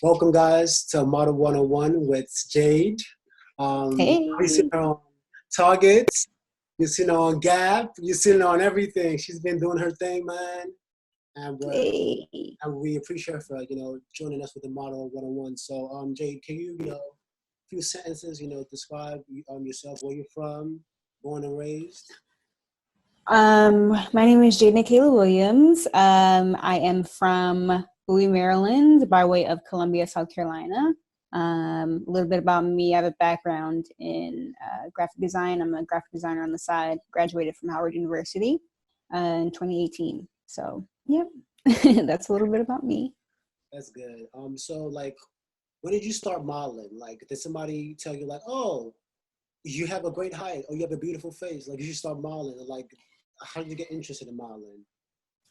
Welcome, guys, to Model 101 with Jade. You seen Hey, her on Targets, you seen her on Gap, you seen her on everything. She's been doing her thing, man, and hey. we appreciate her for joining us with the Model 101. So, Jade, can you a few sentences describe yourself, where you're from, born and raised? My name is Jade Nikaylah Williams. I am from Bowie, Maryland, by way of Columbia, South Carolina. A little bit about me. I have a background in graphic design. I'm a graphic designer on the side. Graduated from Howard University in 2018. So, yep, that's a little bit about me. That's good. So like, when did you start modeling? Like, did somebody tell you like, oh, you have a great height or you have a beautiful face, like you should start modeling? Or like, how did you get interested in modeling?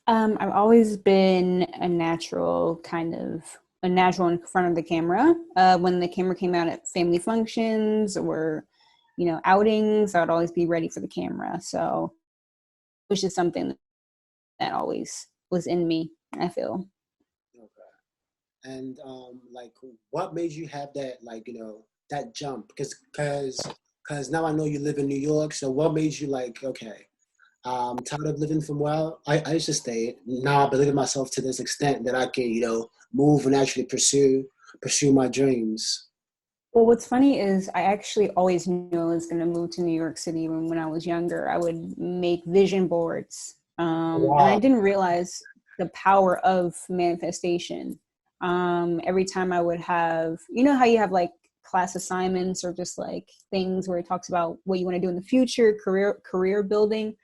I've always been a natural in front of the camera. When the camera came out at family functions or, outings, I would always be ready for the camera. So, which is something that always was in me, I feel. Okay. And like, what made you have that, like, that jump? Because now I know you live in New York. So what made you like, okay, I'm tired of living from where I used to stay. Now I believe in myself to this extent that I can, move and actually pursue my dreams. Well, what's funny is I actually always knew I was going to move to New York City when I was younger. I would make vision boards. And I Wow. didn't realize the power of manifestation. Every time I would have, how you have like class assignments or just like things where it talks about what you want to do in the future, career building.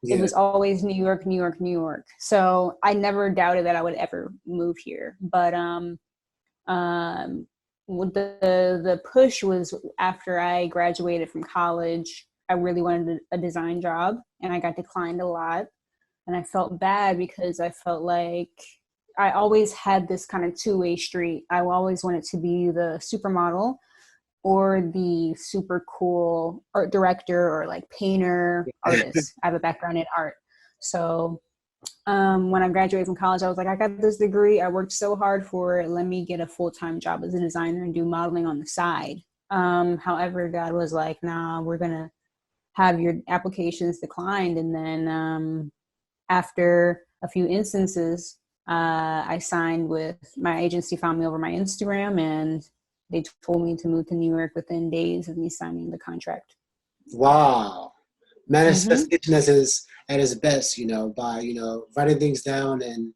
It Yeah. was always New York, New York, New York. So I never doubted that I would ever move here. But um, the push was after I graduated from college. I really wanted a design job, and I got declined a lot. And I felt bad because I felt like I always had this kind of two-way street. I always wanted to be the supermodel or the super cool art director or like painter artist. I have a background in art. So when I graduated from college, I was like, I got this degree. I worked so hard for it. Let me get a full-time job as a designer and do modeling on the side. However, God was like, nah, we're going to have your applications declined. And then after a few instances, I signed with my agency, found me over my Instagram, and they told me to move to New York within days of me signing the contract. Wow. Mm-hmm. Manifestation at his best, by writing things down and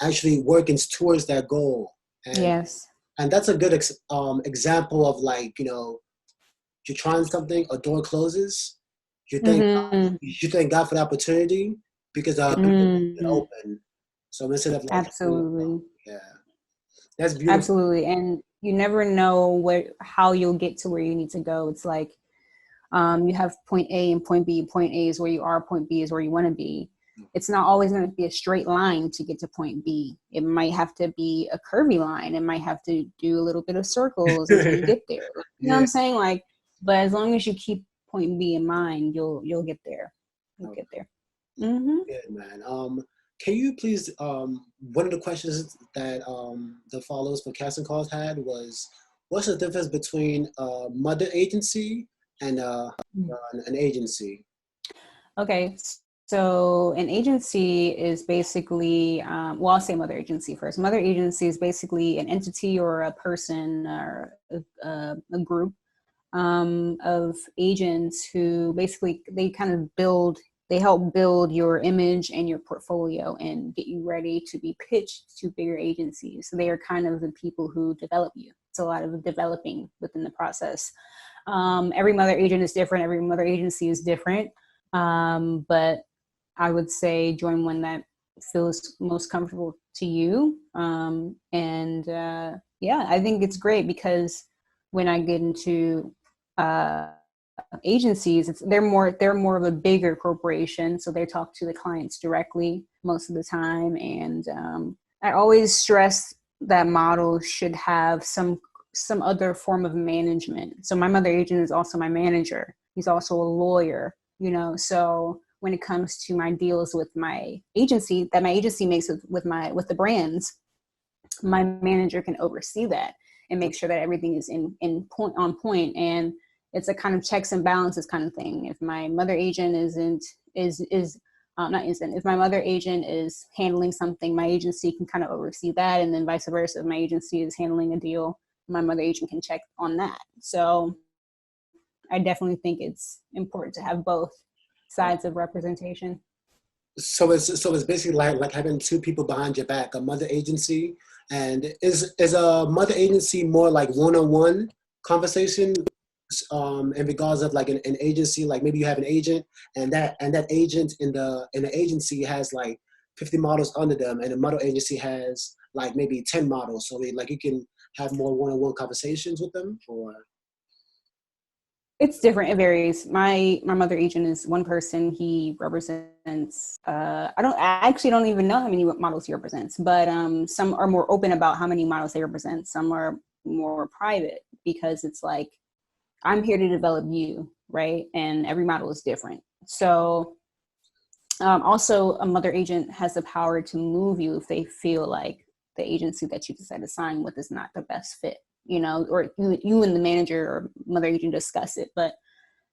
actually working towards that goal. And Yes. and that's a good example of like you're trying something, a door closes, Mm-hmm. you thank God for the opportunity because bigger doors can Mm-hmm. open. So instead of like Absolutely. yeah, that's beautiful. Absolutely. And you never know how you'll get to where you need to go. It's like you have point A and point B. Point A is where you are, point B is where you want to be. It's not always going to be a straight line to get to point B. It might have to be a curvy line. It might have to do a little bit of circles until you get there. You know what Yeah. I'm saying? Like, but as long as you keep point B in mind, you'll get there. You'll Okay. get there. Mm-hmm. Good, man. Can you please, one of the questions that the followers for casting calls had was, what's the difference between a mother agency and an agency? Okay, so an agency is basically, well, I'll say mother agency first. Mother agency is basically an entity or a person or a group of agents who basically they help build your image and your portfolio and get you ready to be pitched to bigger agencies. So they are kind of the people who develop you. It's a lot of developing within the process. Every mother agent is different. Every mother agency is different. But I would say join one that feels most comfortable to you. Yeah, I think it's great because when I get into uh, agencies, they're more of a bigger corporation, so they talk to the clients directly most of the time. And I always stress that models should have some other form of management. So my mother agent is also my manager. He's also a lawyer, so when it comes to my deals with my agency that my agency makes with the brands, my manager can oversee that and make sure that everything is on point. And it's a kind of checks and balances kind of thing. If my mother agent if my mother agent is handling something, my agency can kind of oversee that, and then vice versa. If my agency is handling a deal, my mother agent can check on that. So I definitely think it's important to have both sides of representation. So it's basically like having two people behind your back, a mother agency, and is a mother agency more like one-on-one conversation, in regards of like an agency, like maybe you have an agent, and that agent in the agency has like 50 models under them, and the model agency has like maybe 10 models, so like you can have more one-on-one conversations with them, or It's different. It varies. My mother agent is one person. He represents. I actually don't even know how many models he represents, but some are more open about how many models they represent. Some are more private because it's like, I'm here to develop you, right? And every model is different. So also a mother agent has the power to move you if they feel like the agency that you decide to sign with is not the best fit, or you and the manager or mother agent discuss it, but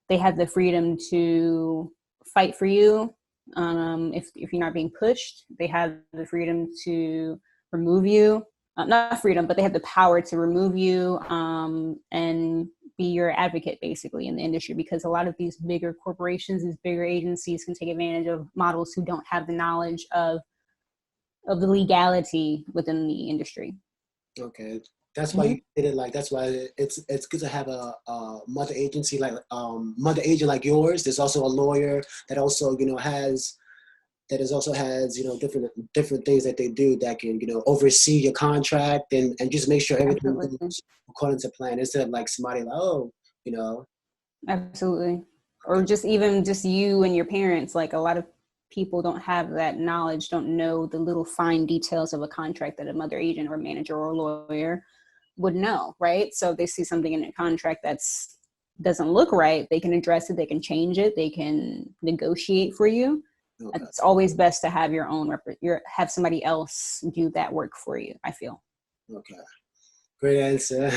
they have the freedom to fight for you. If you're not being pushed, they have the freedom to remove you. Not freedom, but they have the power to remove you, and be your advocate basically in the industry, because a lot of these bigger corporations, these bigger agencies can take advantage of models who don't have the knowledge of the legality within the industry. okay. That's why you did it. Like that's why it's good to have a mother agency like mother agent like yours. There's also a lawyer that also has different things that they do that can oversee your contract and just make sure everything Absolutely. goes according to plan, instead of like somebody like, oh, you know Absolutely. Or just even just you and your parents. Like a lot of people don't have that knowledge, don't know the little fine details of a contract that a mother agent or manager or lawyer would know, right? So if they see something in a contract that's doesn't look right, they can address it, they can change it, they can negotiate for you. okay. It's always best to have have somebody else do that work for you, I feel. Okay, great answer.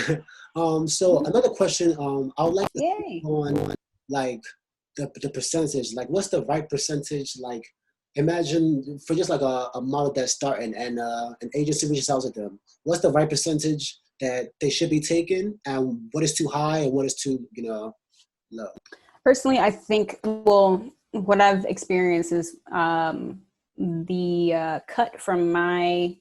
So another question, I would like to Yay. go on like the percentage, like what's the right percentage, like imagine for just like a model that's starting and an agency reaches out to them, what's the right percentage that they should be taking, and what is too high and what is too low? Personally, I think, well, what I've experienced is the um, cut from my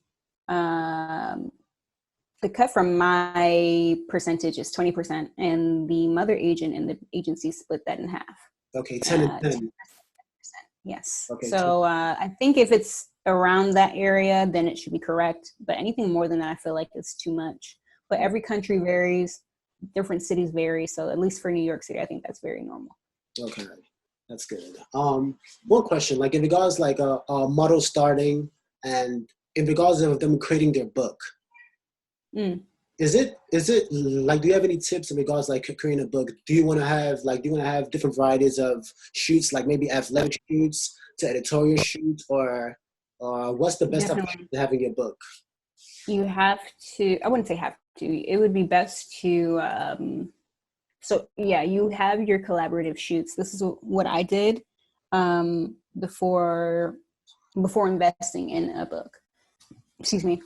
percentage is 20%, and the mother agent and the agency split that in half. Okay, 10 and 10. Yes. Okay, 10. So I think if it's around that area, then it should be correct. But anything more than that, I feel like it's too much. But every country varies, different cities vary. So at least for New York City, I think that's very normal. Okay, that's good. One question, like in regards like a model starting and in regards of them creating their book, is it like, do you have any tips in regards like creating a book? Do you want to have different varieties of shoots, like maybe athletic shoots to editorial shoots, or what's the best approach to having your book? You have to, I wouldn't say have to, it would be best to, so yeah, you have your collaborative shoots. This is what I did before investing in a book. Excuse me.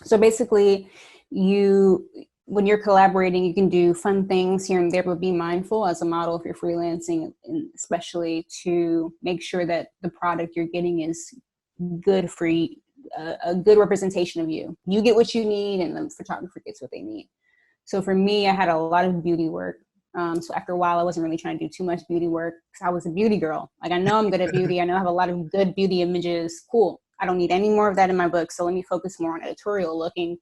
So basically, when you're collaborating, you can do fun things here and there, but be mindful as a model if you're freelancing, and especially to make sure that the product you're getting is good for you, a good representation of you. You get what you need, and the photographer gets what they need. So for me, I had a lot of beauty work. So after a while, I wasn't really trying to do too much beauty work because I was a beauty girl. Like, I know I'm good at beauty. I know I have a lot of good beauty images. Cool. I don't need any more of that in my book. So let me focus more on editorial looking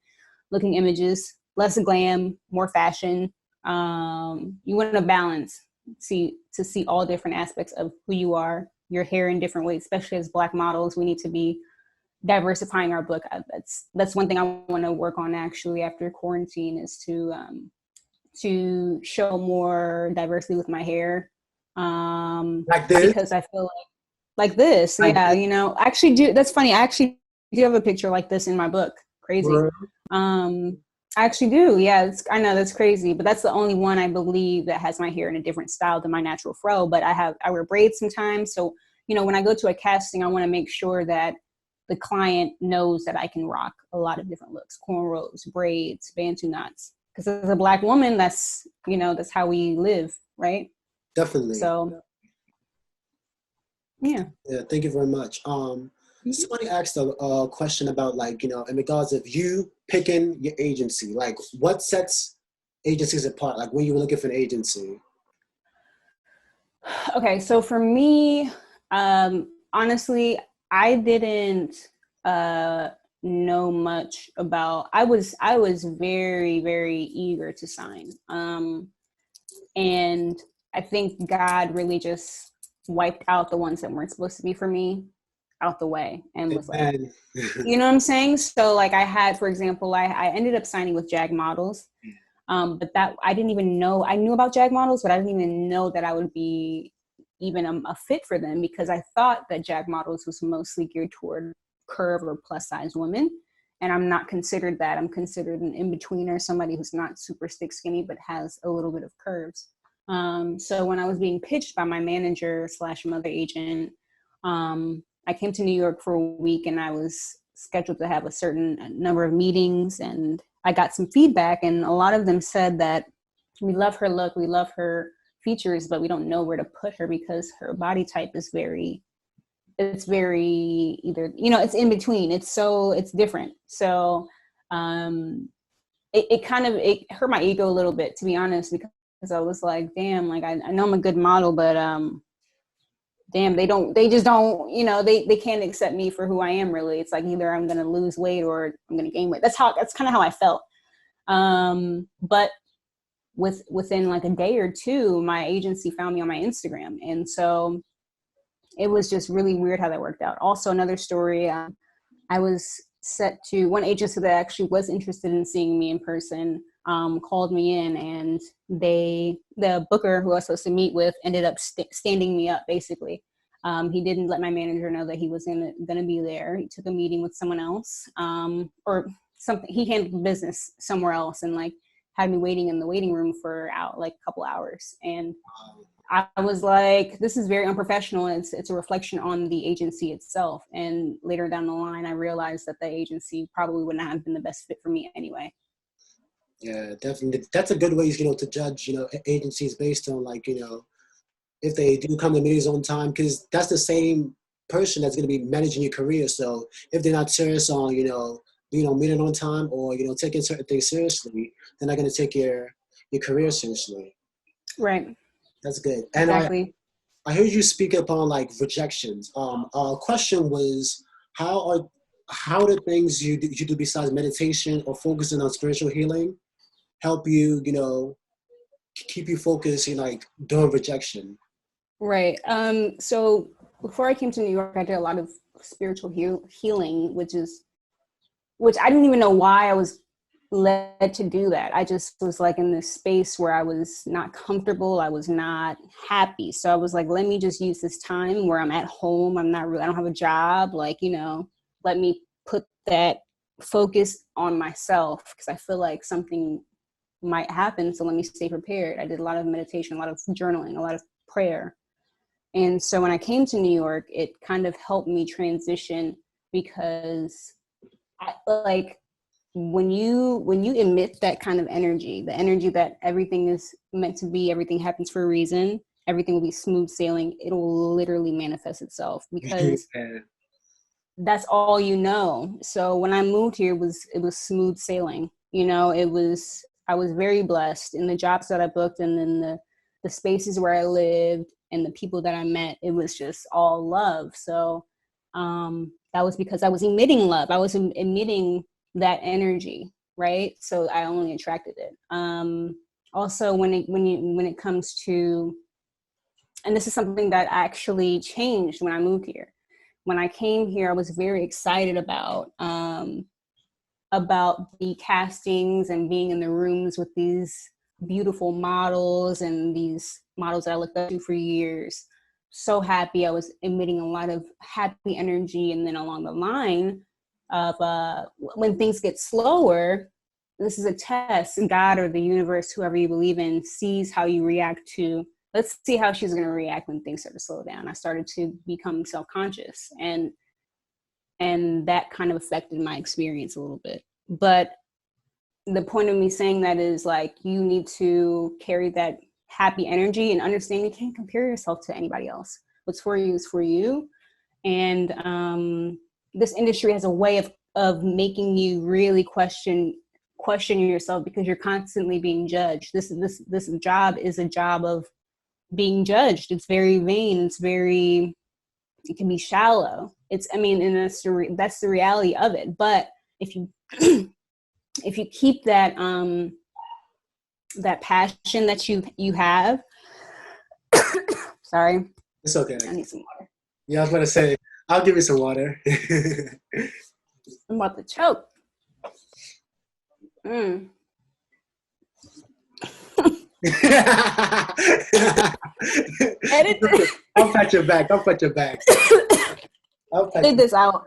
images, less glam, more fashion. You want to balance, to see all different aspects of who you are, your hair in different ways, especially as Black models. We need to be diversifying our book. That's one thing I want to work on actually after quarantine, is to show more diversity with my hair. Like this? Because I feel like this, Like yeah, this? actually do, that's funny. I actually do have a picture like this in my book, crazy. Word. I actually do. Yeah, I know that's crazy, but that's the only one I believe that has my hair in a different style than my natural fro. But I wear braids sometimes. So, when I go to a casting, I want to make sure that the client knows that I can rock a lot of different looks: cornrows, braids, bantu knots. Because as a Black woman, that's how we live, right? Definitely. So, yeah. Yeah, thank you very much. Somebody asked a question about, like, in regards of you picking your agency, like what sets agencies apart, like when you were looking for an agency. Okay, so for me, honestly, I didn't uh, know much about. I was very very eager to sign, and I think God really just wiped out the ones that weren't supposed to be for me out the way, and was like, And you know what I'm saying? So like I had, for example, I ended up signing with Jag Models. But that I didn't even know. I knew about Jag Models, but I didn't even know that I would be even a fit for them, because I thought that Jag Models was mostly geared toward curve or plus size women. And I'm not considered that. I'm considered an in-betweener, somebody who's not super stick skinny, but has a little bit of curves. So when I was being pitched by my manager slash mother agent, I came to New York for a week, and I was scheduled to have a certain number of meetings, and I got some feedback, and a lot of them said that we love her look, we love her features, but we don't know where to put her because her body type is it's very either, it's in between. It's different. So it hurt my ego a little bit, to be honest, because I was like, damn, like I know I'm a good model, but damn, they just don't, they can't accept me for who I am, really. It's like either I'm going to lose weight or I'm going to gain weight. That's kind of how I felt. But within like a day or two, my agency found me on my Instagram. And so it was just really weird how that worked out. Also, another story, I was set to one agency that actually was interested in seeing me in person, called me in, and the booker who I was supposed to meet with ended up standing me up, basically. He didn't let my manager know that he was going to be there. He took a meeting with someone else, or something. He handled business somewhere else, and like had me waiting in the waiting room for like a couple hours. And I was like, this is very unprofessional. And it's a reflection on the agency itself. And later down the line, I realized that the agency probably wouldn't have been the best fit for me anyway. Yeah, definitely. That's a good way, to judge, agencies based on, like, if they do come to meetings on time, because that's the same person that's going to be managing your career. So if they're not serious on, meeting on time, or, taking certain things seriously, they're not going to take your career seriously. Right. That's good. And Exactly. I heard you speak upon, like, rejections. Our question was, how do things you do besides meditation or focusing on spiritual healing help you, keep you focused in, like, during rejection? Right. So before I came to New York, I did a lot of spiritual healing, which I didn't even know why I was led to do that. I just was like in this space where I was not comfortable. I was not happy. So I was like, let me just use this time where I'm at home. I don't have a job. Like, let me put that focus on myself, because I feel like something might happen. So let me stay prepared. I did a lot of meditation, a lot of journaling, a lot of prayer. And so when I came to New York, it kind of helped me transition, because like when you emit that kind of energy, the energy that everything is meant to be, everything happens for a reason, everything will be smooth sailing, it'll literally manifest itself, because that's all you know. So when I moved here, it was smooth sailing. I was very blessed in the jobs that I booked, and then the spaces where I lived and the people that I met. It was just all love. So that was because I was emitting love. I was emitting that energy, right? So I only attracted it. Also, when it comes to, and this is something that actually changed when I moved here. When I came here, I was very excited about the castings and being in the rooms with these beautiful models and these models that I looked up to for years. So happy. I was emitting a lot of happy energy. And then along the line, of when things get slower, this is a test. God or the universe, whoever you believe in, sees how you react to, let's see how she's going to react when things start to slow down. I started to become self-conscious, and that kind of affected my experience a little bit. But the point of me saying that is, like, you need to carry that happy energy and understand you can't compare yourself to anybody else. What's for you is for you. And this industry has a way of making you really question yourself, because you're constantly being judged. This job is a job of being judged. It's very vain. It can be shallow. And that's the reality of it. But if you if you keep that that passion that you have, sorry, It's okay. I need some water. Yeah, I was gonna say, I'll give you some water. I'm about to choke. Edit. I'll pat your back. Edit this out.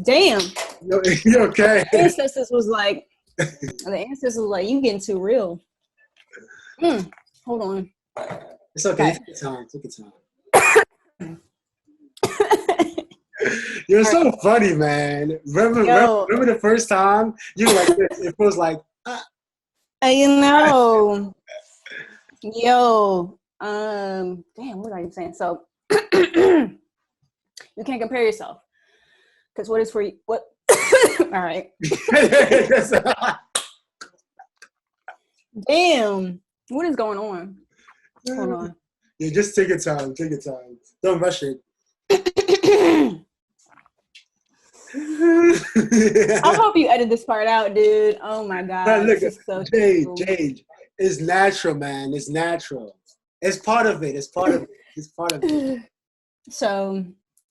Damn. You're okay. The ancestors was like, you getting too real. Hold on. It's okay. Take your time. You're so funny, man. Remember the first time you were like this? It feels like, you know. Yo. Damn, what are you saying? So you can't compare yourself. Because what is for you? What? All right. Damn. What is going on? Hold on. Yeah, just take your time. Don't rush it. I hope you edit this part out, dude. Oh my god. Look, this is so Jade, it's natural, man. It's natural. It's part of it. So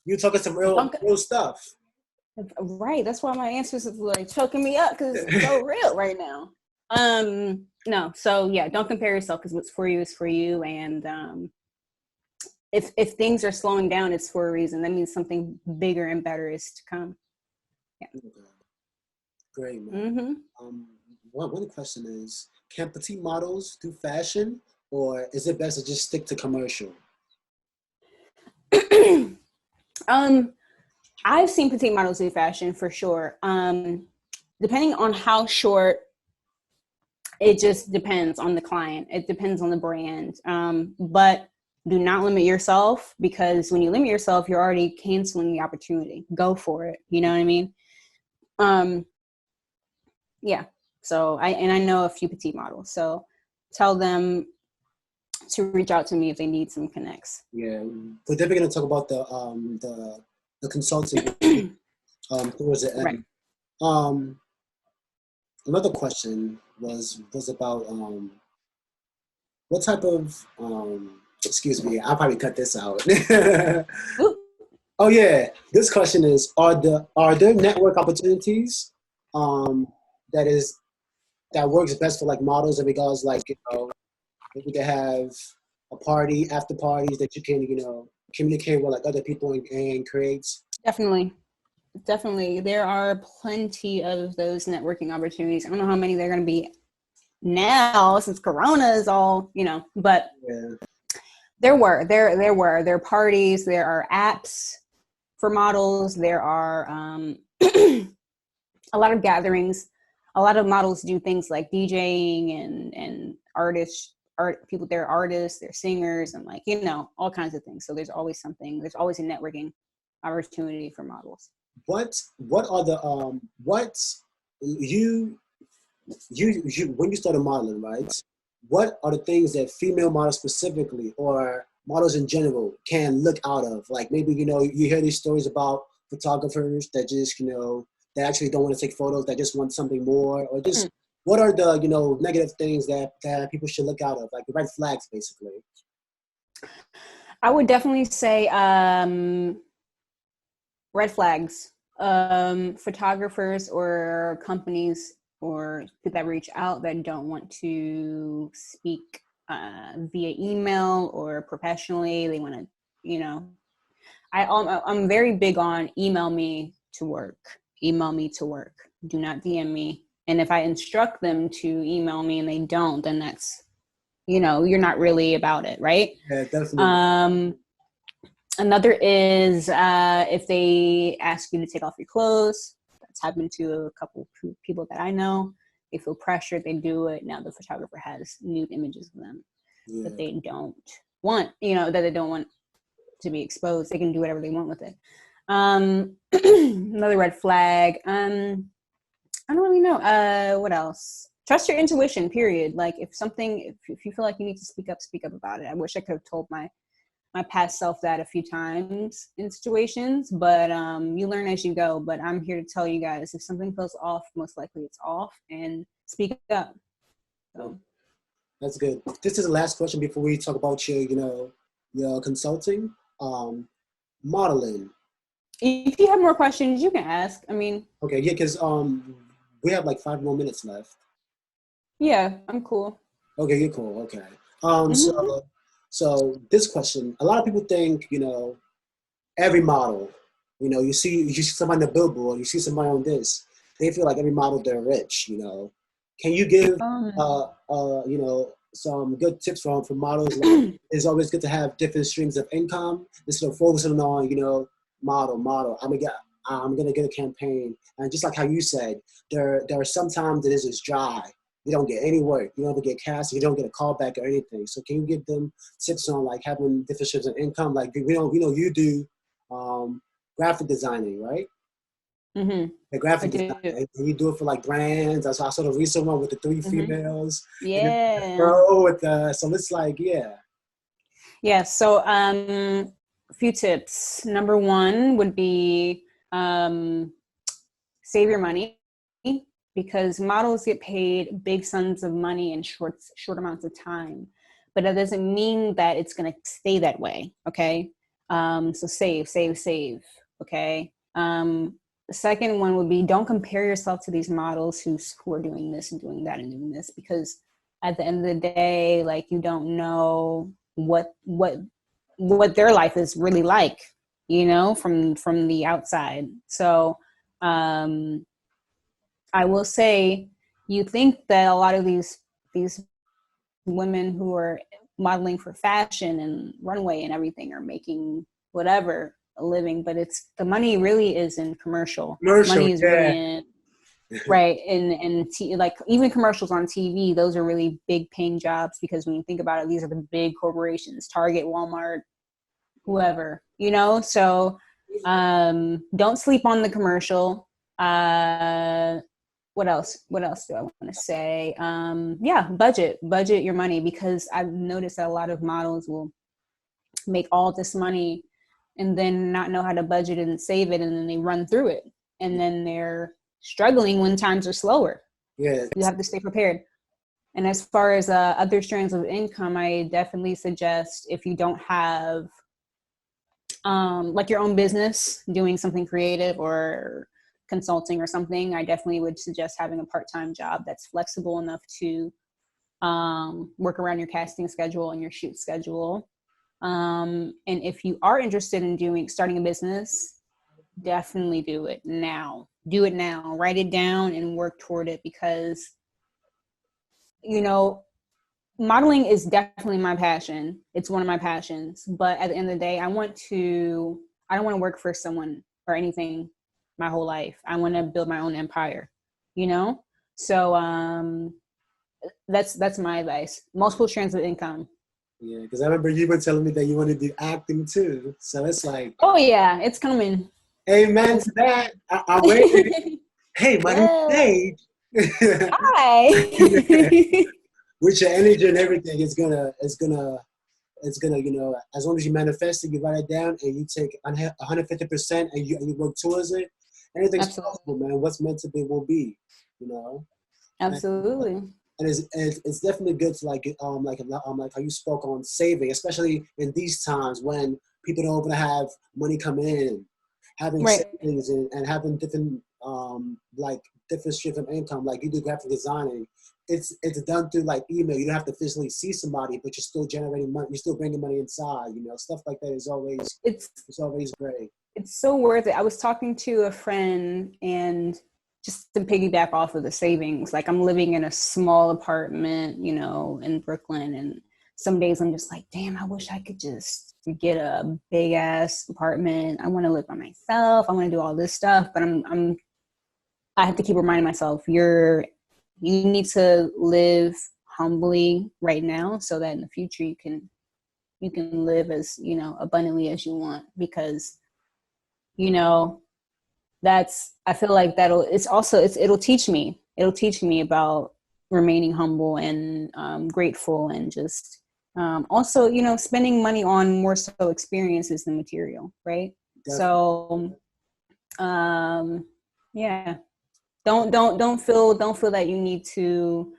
you talking some real stuff. Right. That's why my answers is like choking me up, because it's so real right now. No. So yeah, don't compare yourself, because what's for you is for you. And if things are slowing down, it's for a reason. That means something bigger and better is to come. Yeah. Okay. Great, man. Mm-hmm. One question is, can petite models do fashion, or is it best to just stick to commercial? I've seen petite models do fashion for sure. Depending on how short, it just depends on the client. It depends on the brand. But do not limit yourself, because when you limit yourself, you're already canceling the opportunity. Go for it. You know what I mean? Yeah. So I know a few petite models, so tell them to reach out to me if they need some connects. Yeah, we're definitely gonna talk about the consulting towards the end. Right. Another question was about what type of excuse me, I'll probably cut this out. Oh yeah, this question is: Are there network opportunities that works best for like models in regards, like, if you can have a party, after parties that you can, communicate with like other people and create? Definitely. There are plenty of those networking opportunities. I don't know how many they're going to be now, since Corona is all, but yeah. There are parties, there are apps for models, there are a lot of gatherings. A lot of models do things like DJing and people, they're artists, they're singers, and like, all kinds of things. So there's always a networking opportunity for models. What are the when you started modeling, right? What are the things that female models specifically, or models in general, can look out of? Like, maybe, you hear these stories about photographers that just, they actually don't want to take photos, that just want something more, or just what are the, negative things that people should look out of, like the red flags, basically? I would definitely say red flags. Photographers or companies or people that reach out that don't want to speak via email or professionally. They want to, I'm very big on email me to work. Email me to work. Do not DM me. And if I instruct them to email me and they don't, then that's, you're not really about it, right? Yeah, definitely. Another is if they ask you to take off your clothes. That's happened to a couple people that I know. They feel pressured, they do it. Now the photographer has nude images of them Yeah. that they don't want, that they don't want to be exposed. They can do whatever they want with it. Another red flag. I don't really know. What else? Trust your intuition, period. Like if you feel like you need to speak up about it. I wish I could have told my past self that a few times in situations, but you learn as you go. But I'm here to tell you guys, if something feels off, most likely it's off, and speak up. So. That's good. This is the last question before we talk about your consulting, modeling. If you have more questions, you can ask. I mean. Okay, yeah, because we have like 5 more minutes left. Yeah, I'm cool. Okay, you're cool. Okay. Mm-hmm. So this question, a lot of people think, every model, you see somebody on the billboard, you see somebody on this, they feel like every model they're rich. Can you give some good tips for models? Like, it's always good to have different streams of income instead of focusing on, model. I'm gonna get a campaign, and just like how you said, there are some times that it's just dry. You don't get any work. You don't get cast. You don't get a call back or anything. So can you give them tips on like having different streams of income? Like we know you do graphic designing, right? Mm-hmm. The graphic I design, do. and you do it for like brands. I saw the recent one with the 3 Mm-hmm. females, and then the Yeah. girl with so it's like, yeah. Yeah. So, a few tips. Number one would be save your money, because models get paid big sums of money in short amounts of time, but that doesn't mean that it's going to stay that way. Okay. So save. Okay. The second one would be, don't compare yourself to these models who are doing this and doing that and doing this, because at the end of the day, like, you don't know what their life is really like, from the outside. So I will say, you think that a lot of these women who are modeling for fashion and runway and everything are making whatever a living, but it's the money really is in commercial. Commercial, Money is really yeah. in right like even commercials on TV. Those are really big paying jobs, because when you think about it, these are the big corporations: Target, Walmart, whoever. So don't sleep on the commercial. What else do I want to say? Budget your money, because I've noticed that a lot of models will make all this money and then not know how to budget it and save it, and then they run through it, and then they're struggling when times are slower. Yeah. You have to stay prepared. And as far as other streams of income, I definitely suggest, if you don't have like your own business, doing something creative or consulting or something, I definitely would suggest having a part-time job that's flexible enough to work around your casting schedule and your shoot schedule. And if you are interested in starting a business, definitely do it now. Write it down and work toward it, because modeling is definitely my passion. It's one of my passions. But at the end of the day, I don't want to work for someone or anything my whole life. I want to build my own empire, So that's my advice. Multiple streams of income. Yeah, because I remember you were telling me that you want to do acting too. So it's like, Oh yeah, it's coming. amen to that. I'm waiting. Hey, my name's Yeah. Jade. Hi. With your energy and everything, as long as you manifest it, you write it down, and you take 150%, and you work towards it. Anything's Absolutely. possible, man. What's meant to be will be, you know. Absolutely. And it's definitely good to like how you spoke on saving, especially in these times when people don't even have money coming in, having Right. savings and having different like different streams of income. Like you do graphic designing, it's done through like email. You don't have to physically see somebody, but you're still generating money. You're still bringing money inside. Stuff like that is always It's it's always great. it's so worth it. I was talking to a friend, and just to piggyback off of the savings, like I'm living in a small apartment, you know, in Brooklyn, and some days I'm just like, damn, I wish I could just get a big ass apartment. I want to live by myself. I want to do all this stuff, but I have to keep reminding myself, you need to live humbly right now, so that in the future you can live as, you know, abundantly as you want, because, you know, I feel like it'll teach me about remaining humble and grateful, and just also, you know, spending money on more so experiences than material, right? Definitely. So yeah, don't feel that you need to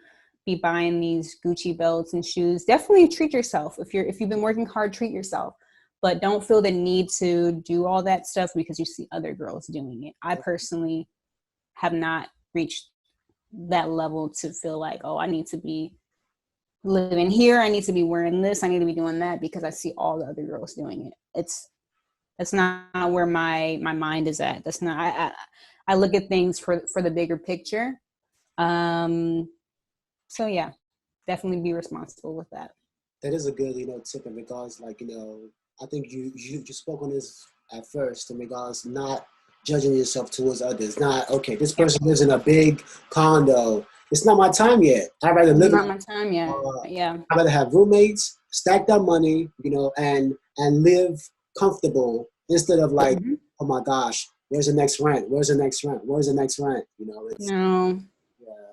be buying these Gucci belts and shoes. Definitely treat yourself. If you've been working hard, treat yourself. But don't feel the need to do all that stuff because you see other girls doing it. I personally have not reached that level to feel like, oh, I need to be living here. I need to be wearing this. I need to be doing that because I see all the other girls doing it. That's not where my mind is at. That's not. I look at things for the bigger picture. So yeah, definitely be responsible with that. That is a good, tip in regards, like, I think you spoke on this at first in regards not judging yourself towards others. Not, okay, this Yep. person lives in a big condo. It's not my time yet. I'd rather live in, Not my time yet. uh, Yeah. I'd rather have roommates, stack that money, and live comfortable instead of like, Mm-hmm. oh my gosh, where's the next rent? Where's the next rent? Where's the next rent? It's, No, yeah,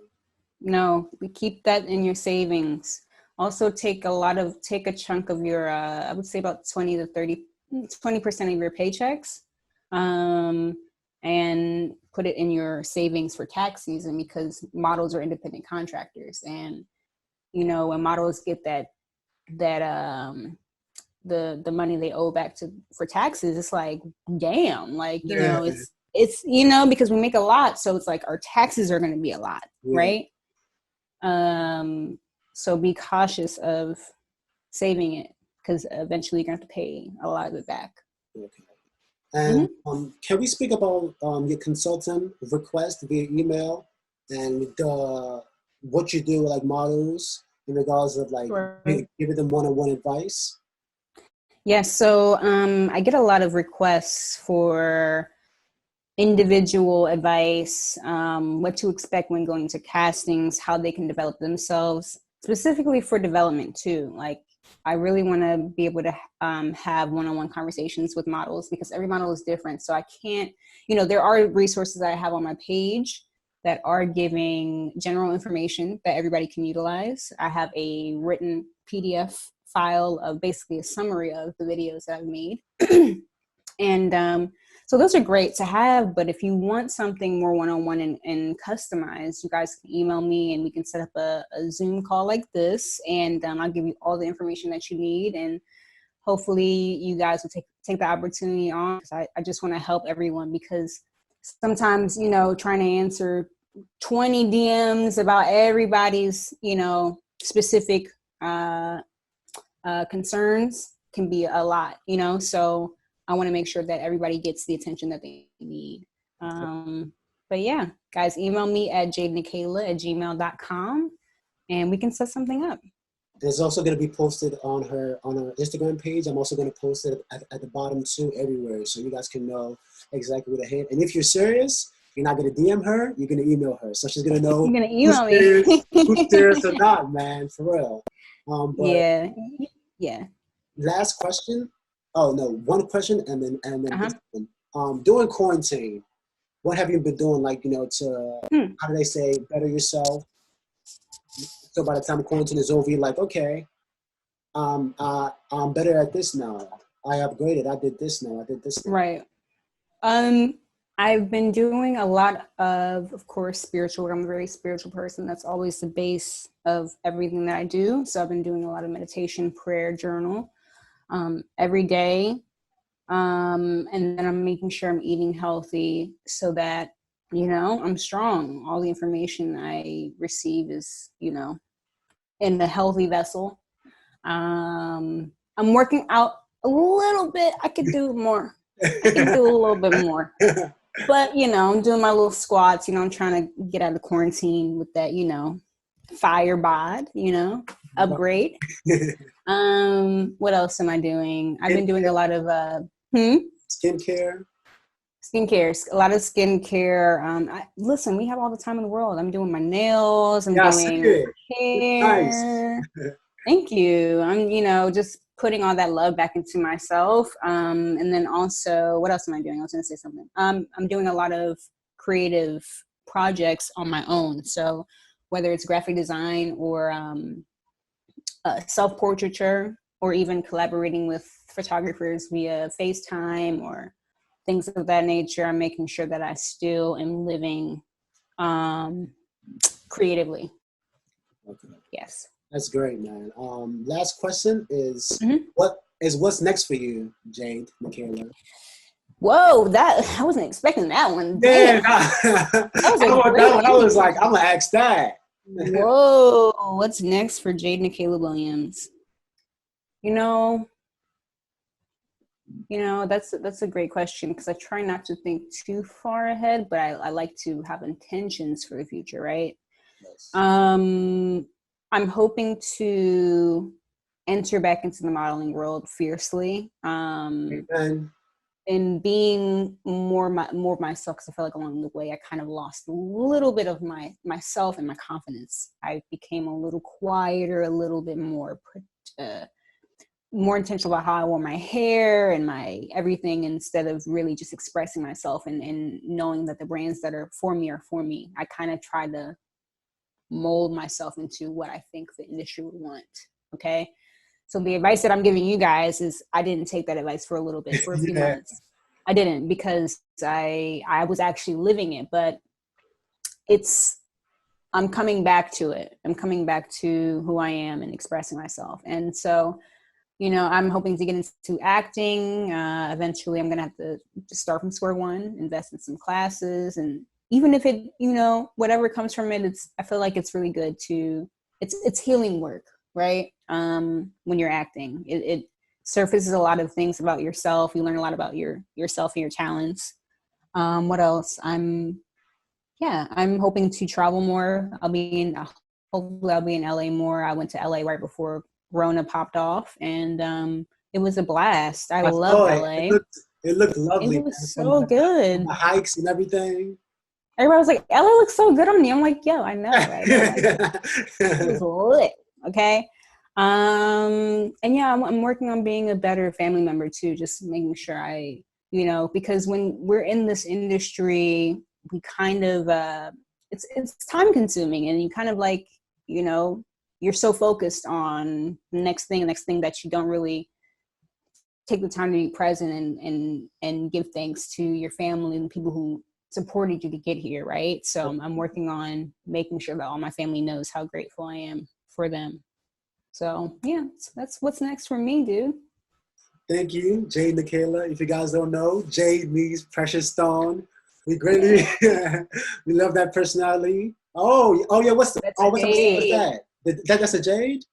no, we keep that in your savings. Also take a chunk of your, I would say about 20% of your paychecks, um, and put it in your savings for tax season, because models are independent contractors. And, you know, when models get that the money they owe back to for taxes, it's like, damn, like, you yeah, know, it's you know, because we make a lot, so it's like our taxes are going to be a lot, yeah. right? um so be cautious of saving it, because eventually you're going to have to pay a lot of it back. Okay. And Mm-hmm. can we speak about your consultant request via email and what you do with like models in regards of like Sure. giving them one-on-one advice? Yeah, so I get a lot of requests for individual advice, what to expect when going to castings, how they can develop themselves, specifically for development too. Like, I really want to be able to have one-on-one conversations with models, because every model is different. So I can't, you know, there are resources that I have on my page that are giving general information that everybody can utilize. I have a written PDF file of basically a summary of the videos that I've made. And so those are great to have, but if you want something more one-on-one and customized, you guys can email me and we can set up a Zoom call like this, and I'll give you all the information that you need. And hopefully you guys will take the opportunity on, because I just want to help everyone, because sometimes, you know, trying to answer 20 DMs about everybody's, you know, specific concerns can be a lot, you know. So I want to make sure that everybody gets the attention that they need. But yeah, guys, email me at jadenikaylah@gmail.com and we can set something up. It's also going to be posted on her Instagram page. I'm also going to post it at the bottom too, everywhere, so you guys can know exactly where to hit. And if you're serious, you're not going to DM her. You're going to email her, so she's going to know You're gonna who's email serious, who's serious or me. not, man, for real. But Yeah. Yeah. last question. Oh no, one question and then Uh-huh. this one. During quarantine, what have you been doing? Like, to, Hmm. how do they say, better yourself? So by the time quarantine is over, you're like, okay, I'm better at this now. I upgraded. I did this now. I did this now. Right. Um, I've been doing a lot of course, spiritual work. I'm a very spiritual person. That's always the base of everything that I do. So I've been doing a lot of meditation, prayer, journal, every day. And then I'm making sure I'm eating healthy, so that, you know, I'm strong. All the information I receive is, you know, in a healthy vessel. I'm working out a little bit. I could do more. I could do a little bit more. But, you know, I'm doing my little squats. You know, I'm trying to get out of quarantine with that, you know, fire bod, you know, upgrade. What else am I doing? I've been doing a lot of skincare. Skincare, a lot of skincare. Listen, we have all the time in the world. I'm doing my nails. I'm Yeah, I see doing it. Nice. hair. Thank you. I'm, you know, just putting all that love back into myself. And then also, what else am I doing? I was going to say something. I'm doing a lot of creative projects on my own. So whether it's graphic design or self-portraiture, or even collaborating with photographers via FaceTime or things of that nature, I'm making sure that I still am living creatively. Okay. Yes. That's great, man. Last question is Mm-hmm. what's next for you, Jade Nikaylah? Whoa, I wasn't expecting that one. Yeah, Damn. That was a great I was like, I'm gonna ask that. Whoa, what's next for Jade Nikaylah Williams? You know, that's a great question, because I try not to think too far ahead, but I like to have intentions for the future, right? Yes. I'm hoping to enter back into the modeling world fiercely. And being more of myself, because I feel like along the way I kind of lost a little bit of myself and my confidence. I became a little quieter, a little bit more intentional about how I wore my hair and my everything, instead of really just expressing myself and knowing that the brands that are for me are for me. I kind of try to mold myself into what I think the industry would want. Okay. So the advice that I'm giving you guys is, I didn't take that advice for a little bit, for a few months. I didn't, because I was actually living it, but I'm coming back to it. I'm coming back to who I am and expressing myself. And so, you know, I'm hoping to get into acting. Eventually I'm going to have to start from square one, invest in some classes. And even if it, you know, whatever comes from it, I feel like it's really good it's healing work, right? When you're acting, it surfaces a lot of things about yourself. You learn a lot about yourself and your talents. What else? I'm hoping to travel more. Hopefully I'll be in LA more. I went to LA right before Rona popped off, and it was a blast. I love LA. It looked lovely. It was so good. The hikes and everything. Everybody was like, LA looks so good on you. I'm like, yo, I know, right? It was lit. Okay. And yeah, I'm working on being a better family member too, just making sure because when we're in this industry, we kind of, it's time consuming, and you kind of like, you know, you're so focused on the next thing that you don't really take the time to be present and give thanks to your family and people who supported you to get here, right? So I'm working on making sure that all my family knows how grateful I am for them. So yeah, that's what's next for me, dude. Thank you, Jade Nikaylah. If you guys don't know, Jade means precious stone. We greatly we love that personality. Oh yeah, what's that? That's a jade?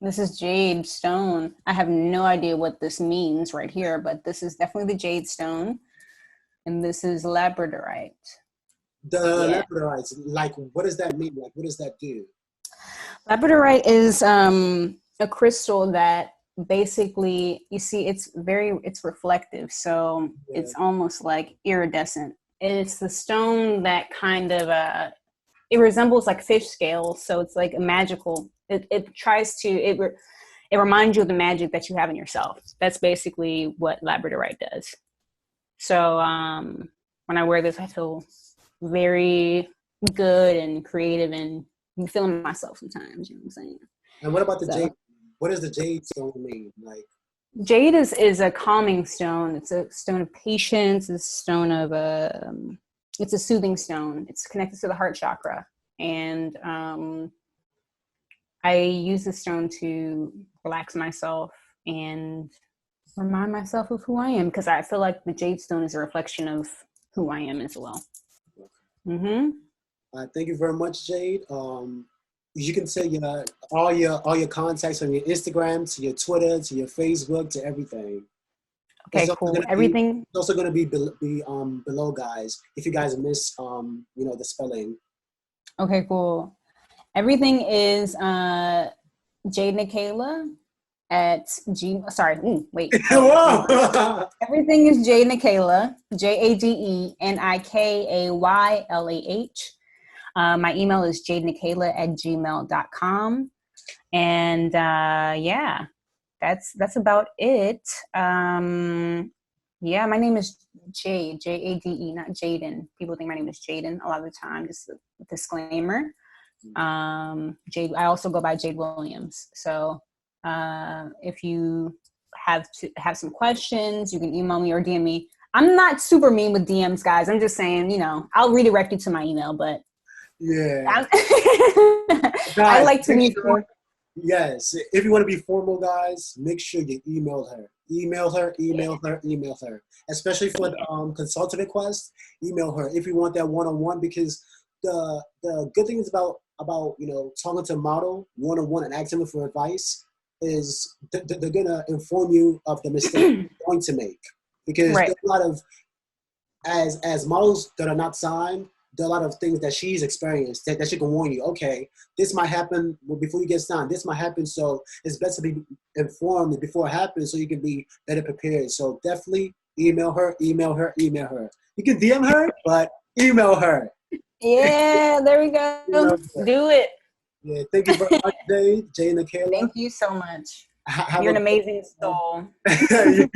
This is jade stone. I have no idea what this means right here, but this is definitely the jade stone. And this is labradorite. Labradorite, like, what does that mean? Like, what does that do? Labradorite is a crystal that basically, you see, it's reflective. So it's almost like iridescent. It's the stone that kind of, it resembles like fish scales. So it's like a magical, it tries to, it reminds you of the magic that you have in yourself. That's basically what labradorite does. So when I wear this, I feel very good and creative and feeling myself sometimes, you know what I'm saying? And what about the jade? What does the jade stone mean? Like, jade is a calming stone. It's a stone of patience. It's a stone of it's a soothing stone. It's connected to the heart chakra. And I use this stone to relax myself and remind myself of who I am, because I feel like the jade stone is a reflection of who I am as well. Mm-hmm. Thank you very much, Jade. You can say all your contacts on your Instagram, to your Twitter, to your Facebook, to everything. It's Okay, also cool. gonna be Everything. below, guys. If you guys miss the spelling. Okay, cool. Everything is Jade Nikaylah at G. Sorry, wait, hold on. Whoa! Everything is Jade Nikaylah, JadeNikaylah. My email is jadenikaylah@gmail.com. And yeah, that's about it. Yeah, my name is Jade, Jade, not Jaden. People think my name is Jaden a lot of the time. Just a disclaimer. Jade. I also go by Jade Williams. So if you have some questions, you can email me or DM me. I'm not super mean with DMs, guys. I'm just saying, I'll redirect you to my email, but Yeah. I Guys, like to make meet. sure, yes, if you want to be formal, guys, make sure you email her. Email her, email her, email her. Especially for the consultant request, email her if you want that one-on-one, because the good thing is about talking to a model one-on-one and asking them for advice is they're gonna inform you of the mistake you're going to make, because Right. there's a lot of, as models that are not signed, there are a lot of things that she's experienced that she can warn you. Okay, this might happen before you get signed. This might happen, so it's best to be informed before it happens, so you can be better prepared. So definitely email her, email her, email her. You can DM her, but email her. Yeah, there we go. Email her. Do it. Yeah, thank you very much, Jade Nikaylah. Thank you so much. Have You're a an amazing soul.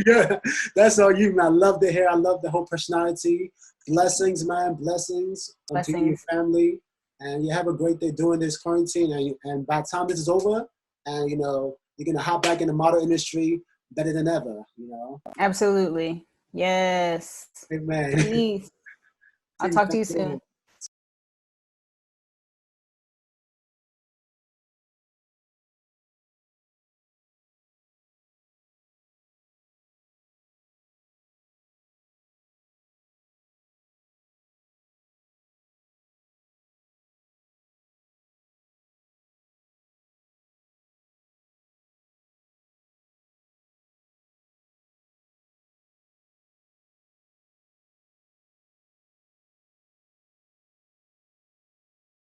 yeah, that's all you, man. I love the hair. I love the whole personality. Blessings, man. Blessings unto you and your Blessings. family. And you have a great day doing this quarantine. And by the time this is over, and you're gonna hop back in the model industry better than ever. Absolutely. Yes. Amen. Peace. I'll See talk to you you. soon.